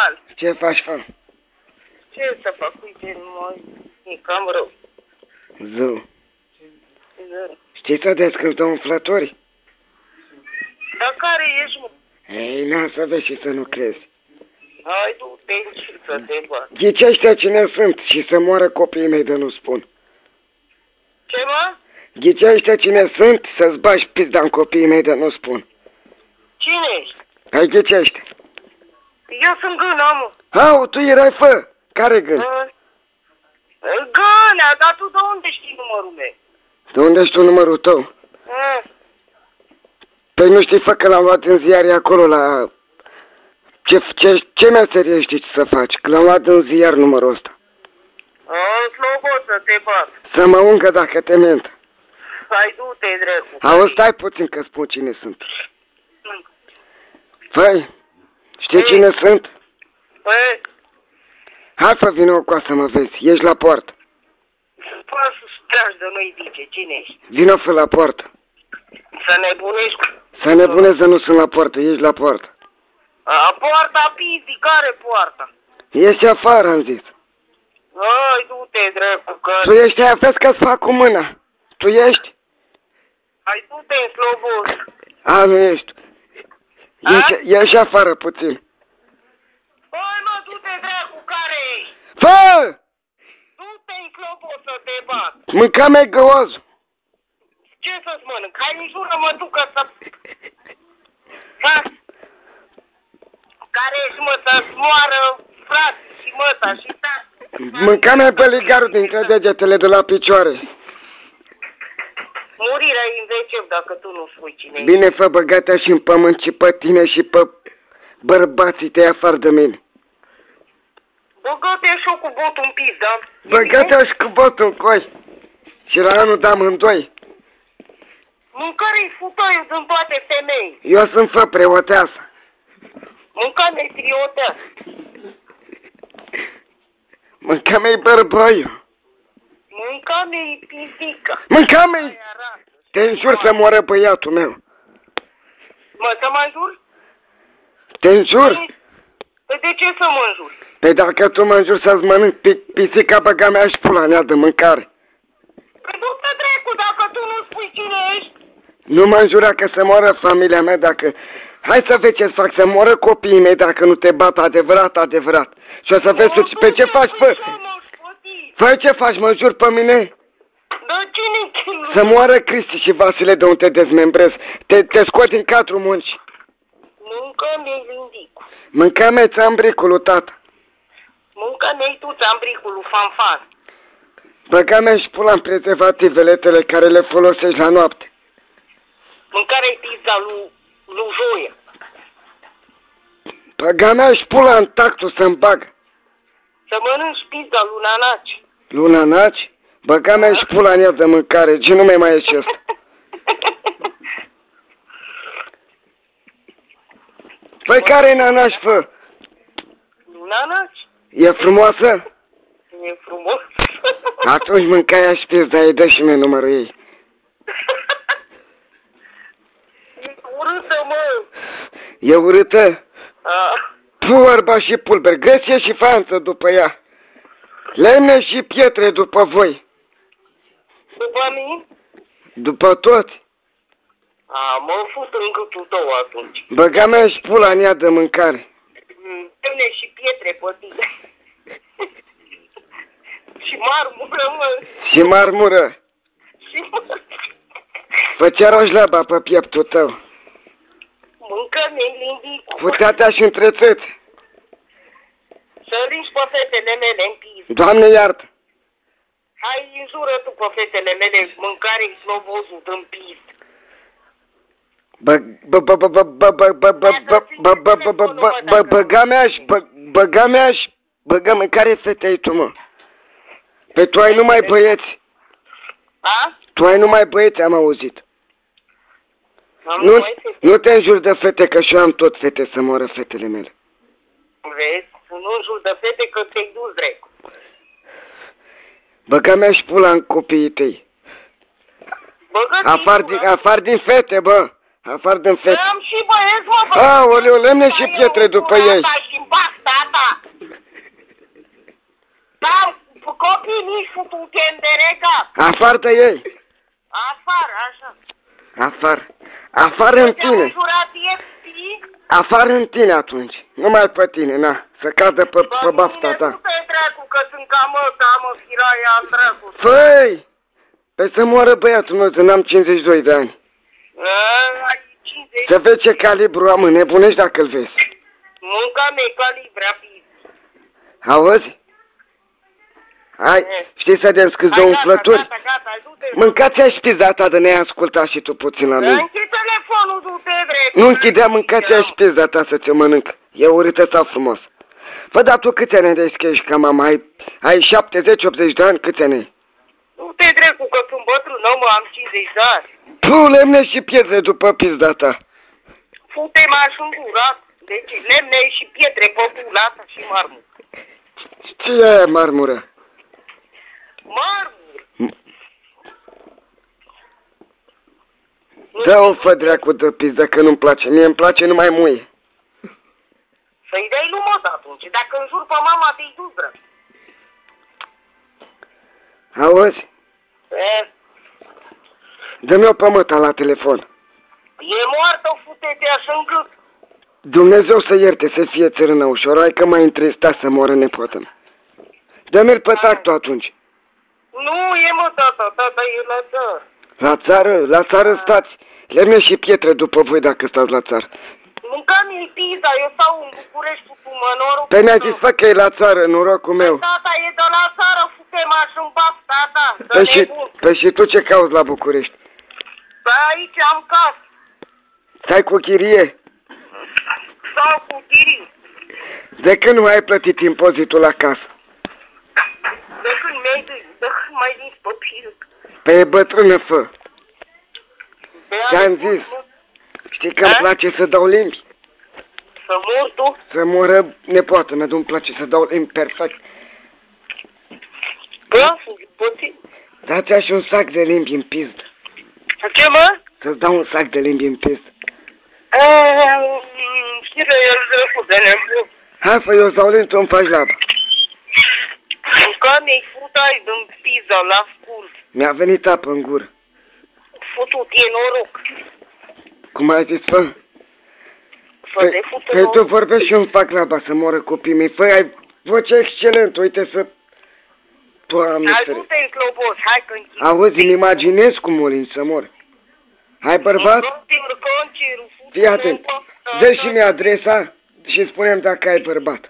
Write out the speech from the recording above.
Al. Ce faci, fă? Ce să fac? Uite, e cam rău. Zău. Zău. Știi să descântă umflători? Dar care ești, mă? Ei, n-a să vezi și să nu crezi. Hai, du-te și să te bat. Ghicește cine sunt și să moară copiii mei de nu spun. Ce, mă? Ghicește cine sunt să-ți bagi pizda în copiii mei de nu spun. Cine ești? Hai, ghicește. Eu sunt Gâna, mă. Au, tu erai fă. Care gând? Gânea, dar tu de unde știi numărul meu? De unde ești tu numărul tău? Păi nu știi, fă, că l-am luat în ziare acolo la... Ce meserie știi să faci? Că l-am luat în ziar numărul ăsta. Slobos să te bat. Să mă ungă dacă te mint. Hai, du-te, dracu. Auzi, stai puțin că spun cine sunt. Păi, știi cine sunt? Păi, Hai, fă, vină cu să mă vezi. Ești la poartă. poți să tragi de noi, zice, cine ești? Vină, fă, la poartă. Să nebunești. Să nebunezi să nu sunt la poartă. Ești la poartă. Poarta pizii, care poarta? Ești afară, am zis. Hai, du-te, dracu, că... Tu ești aia, vezi că-ți fac cu mâna. Tu ești? Hai, du-te în slobos. A, nu ești. Ești afară puțin. Hai, mă, du-te, dracu, care ești? Fă! Du-te în slobos să te bat. Mânca mea găoazul. Ce să-ți mănânc? Hai, în jură, mă ducă să... Ha? Care ești, mă, să-ți moară frate și măta și ta? Mânca mea băligarul dintre degetele de la picioare. Murirea e în veceu dacă tu nu spui cine e. Bine, fă, băgată și în pământ și pe tine și pe bărbații tăi afară de mine. Băgă-te și eu cu botul în pis, da? Băgată și cu botul în coi. Și la anul dam în doi. Mâncare-i futoiul din toate femei. Eu sunt fă preoteasă. Mâncare-i triotea. Mânca mea bărbăiul. Mâncare-i pisica. Mânca mea. Te înjur să moară băiatul meu. Mă, să mă înjur? Te înjur? Păi de ce să mă înjur? Păi dacă tu mă înjuri să-ți mănânc pisica, băga mea și pula mea de mâncare. Păi du-te, dracu, dacă tu nu spui cine ești. Nu mă înjura că să moară familia mea dacă... Hai să vezi ce-ți fac, să moară copiii mei dacă nu te bat adevărat, adevărat. Și o să vezi pe ce faci, fă? Fă, ce faci, mă înjuri pe mine? Dar cine? Să moară Cristi și Vasile de unde te dezmembrez. Te scot din 4 munci. Mâncă-mi vindicul. Mânca-mi țambricul lui tata. Mâncă-mi tu țambricul lui Fanfan. Băga-mi și pula în prezervativele tale care le folosești la noapte. Mâncare-i pizza lui Joia. Băga-mi și pula în tactul să-mi bag. Să mănânci pizza lui Nanaci. Luna Naci? Băga-mi și pula în ea de mâncare. Ce nu mai ieși ăsta? Păi care-i Nanaci, fă? Nanaci? E frumoasă? E frumos. Atunci mâncai și pizda, îi dă și mie numărul ei. E urâtă, mă. E urâtă? Vorba și pulber, găsie și fanță după ea. Lemne și pietre după voi. După mine? După toți. Mă fut în gâtul tău atunci. Băga-mea și pula în ea de mâncare. Lemne și pietre pe tine. Și marmură, mă. Și marmură. Și mă. Făcea rojlaba pe pieptul tău. Mâncă-mi lindicul. Putea-te și întrețeți. Să ringi pe fetele mele în pis. Doamne iartă. Hai, înjură tu pe fetele mele mâncare-i slobozul din pis. Băga-mea, care fete ai tu, mă? Pe tu ai numai băieți. A? Tu ai numai băieți, am auzit. Nu te înjuri de fete, că și eu am tot fete să moară fetele mele. Vezi? Nu înjuri de fete că te-ai dus, drept. Băga-mea și pula în copiii tăi. Afar din fete, bă. Afar din fete. Am și băieți, mă, bă. Aoleu, lemne și pietre după ei. Și în basta Da, copii nici futute în deregat. Afară de ei. Afară, așa. Afară. Afară în tine. Jurat iefti? Afară în tine atunci. Numai pe tine, na. Să cadă pe bafta ta. Nu te dracu, că sunt camă, firaia în dracu. Făi! Pe să moară băiatul meu, că n-am 52 de ani. Ai 50. Să vezi ce calibru am, nebunești dacă-l vezi. Mânca mea calibra, fi. Auzi? Hai, știi să de-mi scâți două umflături? Gata, du-te. Mâncați-a șpizda ta de ne-ai ascultat și tu puțin la mine. Închid telefonul, du-te, drept. Nu închidea, mâncați-a șpizda ta să ți-o mănânc. E urâtă sau frumos. Bă, dar tu câți ani de ești ca mama? Ai 70-80 de ani? Câți ani? Du-te, drept, că sunt bătrân, nu mă, am 50 de ani. Tu lemne și pietre după pizda ta. Fute-m-aș îngurat. Deci lemne și pietre pe bulata și marmură. Ce e aia marmură? Marmură. Dă-o fă dracu de pizdă că nu-mi place. Mie îmi place numai muie. Să-i dai lumos atunci. Dacă înjur pe mama, te-i dus, dră. Auzi? Dă-mi o pămâta la telefon. E moartă, fute-te așa în gât. Dumnezeu să ierte, să fie țărână ușor. Hai că m-ai întristat să moară nepotă-mea. Dă-mi-l pe tactul atunci. Nu e, mă, tata e la țară. La țară? La țară stați. Lemne și pietre după voi dacă stați la țară. Mâncam-i pizza, eu stau în București cu noroc. Pe mi-a zis, fă că e la țară, norocul meu. Tata e de la țară, fute-m-aș în baf, tata. Păi și tu ce cauți la București? Păi aici am casă. Stai cu chirie? Stau cu chirii. De când nu ai plătit impozitul la casă? De când mai zis pe pil. Păi e bătrână, fă. Ți-am zis. Știi că îmi place să dau limbi? Să mor tu? Să moră nepoată mea, nu-mi place să dau limbi perfect. Bă, puțin. Dați-a și un sac de limbi în pizdă. Ce, mă? Să-ți dau un sac de limbi în pizdă. Știi că el dracu de nebun. Hai, fă, eu îți dau limbi, tu îmi faci labă. Că mi-ai futai din pizza la scurt. Mi-a venit apă în gură. Futut-e noroc. Cum ai zis, fă? Păi tu vorbești și eu îmi fac laba să moră copiii mei. Fă, ai voce excelentă, uite să... Doamne, hai, du-te în clobos, hai că închid. Auzi, îmi imaginez cum mori să mor. Hai, bărbat? Fii atent. Dă și mie adresa și spune-mi dacă ai bărbat.